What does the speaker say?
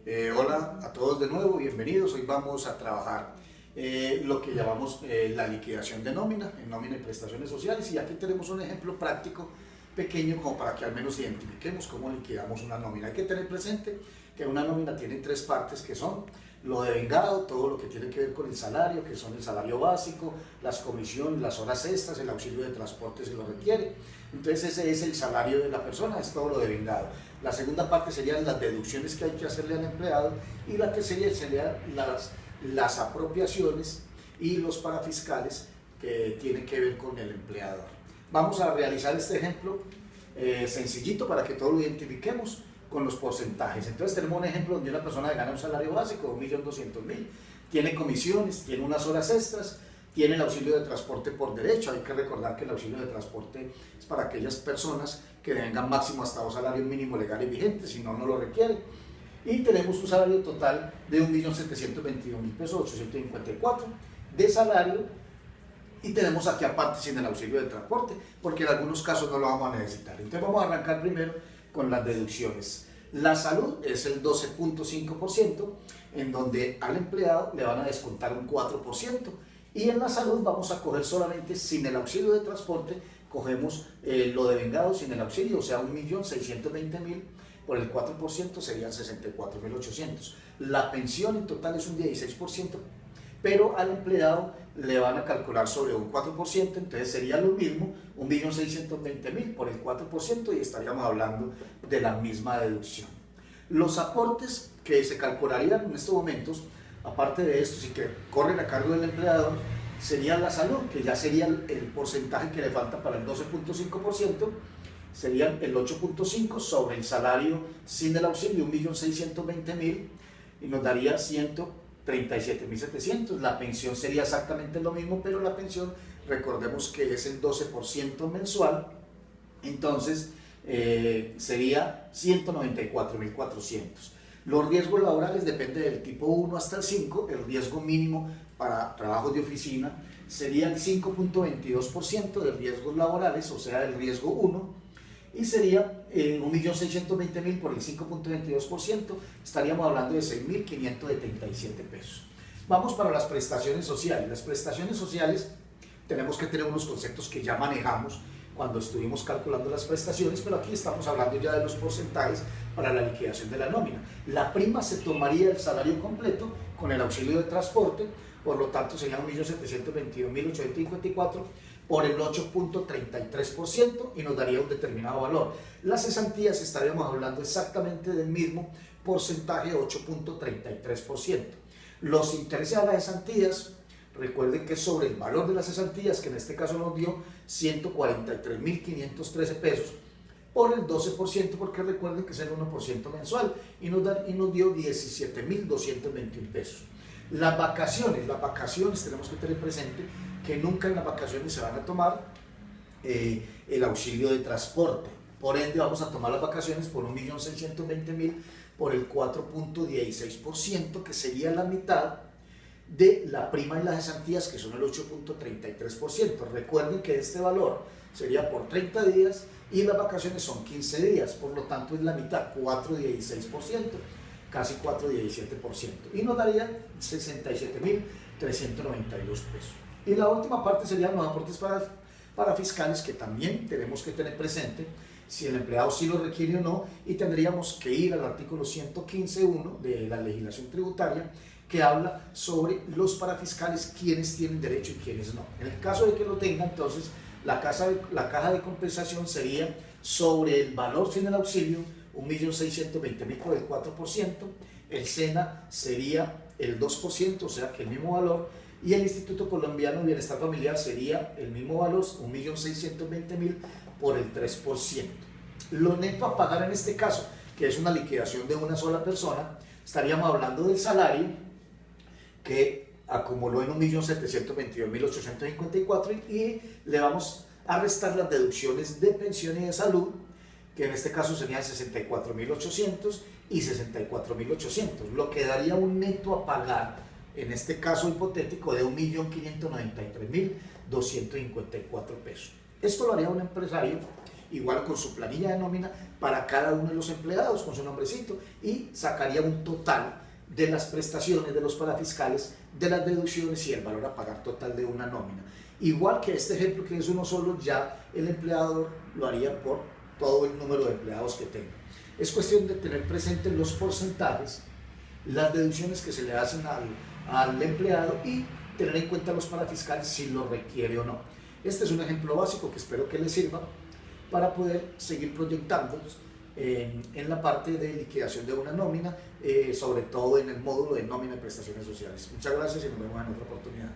Hola a todos de nuevo, bienvenidos. Hoy vamos a trabajar lo que llamamos la liquidación de nómina, en nómina y prestaciones sociales, y aquí tenemos un ejemplo práctico pequeño como para que al menos identifiquemos cómo liquidamos una nómina. Hay que tener presente que una nómina tiene tres partes que son lo devengado, todo lo que tiene que ver con el salario, que son el salario básico, las comisiones, las horas extras, el auxilio de transporte si lo requiere. Entonces ese es el salario de la persona, es todo lo devengado. La segunda parte serían las deducciones que hay que hacerle al empleado, y la tercera serían las apropiaciones y los parafiscales que tienen que ver con el empleador. Vamos a realizar este ejemplo sencillito para que todos lo identifiquemos con los porcentajes. Entonces tenemos un ejemplo donde una persona gana un salario básico de 1.200.000, tiene comisiones, tiene unas horas extras, tiene el auxilio de transporte por derecho. Hay que recordar que el auxilio de transporte es para aquellas personas que devengan máximo hasta un salario mínimo legal y vigente, si no, no lo requiere. Y tenemos un salario total de 1.722.000 pesos, 854 de salario, y tenemos aquí aparte sin el auxilio de transporte, porque en algunos casos no lo vamos a necesitar. Entonces vamos a arrancar primero con las deducciones. La salud es el 12.5%, en donde al empleado le van a descontar un 4%, y en la salud vamos a coger solamente sin el auxilio de transporte, cogemos lo devengado sin el auxilio, o sea 1.620.000, por el 4% serían 64.800. La pensión en total es un 16%, pero al empleado le van a calcular sobre un 4%, entonces sería lo mismo, 1.620.000 por el 4%, y estaríamos hablando de la misma deducción. Los aportes que se calcularían en estos momentos, aparte de esto, sí que corren a cargo del empleador, sería la salud, que ya sería el porcentaje que le falta para el 12.5%, serían el 8.5 sobre el salario sin el auxilio, 1.620.000, y nos daría 137.700. La pensión sería exactamente lo mismo, pero la pensión, recordemos que es el 12% mensual, entonces sería 194.400. Los riesgos laborales depende del tipo 1 hasta el 5, el riesgo mínimo para trabajos de oficina sería el 5.22% de riesgos laborales, o sea, el riesgo 1, y sería 1.620.000 por el 5.22%, estaríamos hablando de 6.577 pesos. Vamos para las prestaciones sociales. Las prestaciones sociales tenemos que tener unos conceptos que ya manejamos cuando estuvimos calculando las prestaciones, pero aquí estamos hablando ya de los porcentajes para la liquidación de la nómina. La prima se tomaría el salario completo con el auxilio de transporte, por lo tanto serían 1.722.854 por el 8.33%, y nos daría un determinado valor. Las cesantías estaríamos hablando exactamente del mismo porcentaje, 8.33%. Los intereses a las cesantías, recuerden que es sobre el valor de las cesantías, que en este caso nos dio 143.513 pesos por el 12%, porque recuerden que es el 1% mensual, y nos dio 17.221 pesos. Las vacaciones tenemos que tener presente que nunca en las vacaciones se van a tomar el auxilio de transporte. Por ende vamos a tomar las vacaciones por 1.620.000 por el 4.16%, que sería la mitad de la prima y las cesantías, que son el 8.33%. Recuerden que este valor sería por 30 días y las vacaciones son 15 días, por lo tanto es la mitad, 4.16%, casi 4.17%, y nos daría 67.392 pesos. Y la última parte serían los aportes para fiscales, que también tenemos que tener presente si el empleado sí lo requiere o no, y tendríamos que ir al artículo 115.1 de la legislación tributaria, que habla sobre los parafiscales, quienes tienen derecho y quienes no. En el caso de que lo tenga, entonces la caja de compensación sería sobre el valor sin el auxilio, 1.620.000 por el 4%, el SENA sería el 2%, o sea que el mismo valor, y el Instituto Colombiano de Bienestar Familiar sería el mismo valor, 1.620.000 por el 3%. Lo neto a pagar en este caso, que es una liquidación de una sola persona, estaríamos hablando del salario que acumuló en 1.722.854, y le vamos a restar las deducciones de pensión y de salud, que en este caso serían 64.800 y 64.800, lo que daría un neto a pagar, en este caso hipotético, de 1.593.254 pesos. Esto lo haría un empresario igual con su planilla de nómina para cada uno de los empleados con su nombrecito y sacaría un total de las prestaciones, de los parafiscales, de las deducciones y el valor a pagar total de una nómina. Igual que este ejemplo que es uno solo, ya el empleador lo haría por todo el número de empleados que tenga. Es cuestión de tener presentes los porcentajes, las deducciones que se le hacen al empleado y tener en cuenta los parafiscales si lo requiere o no. Este es un ejemplo básico que espero que les sirva para poder seguir proyectándonos en la parte de liquidación de una nómina, sobre todo en el módulo de nómina y prestaciones sociales. Muchas gracias y nos vemos en otra oportunidad.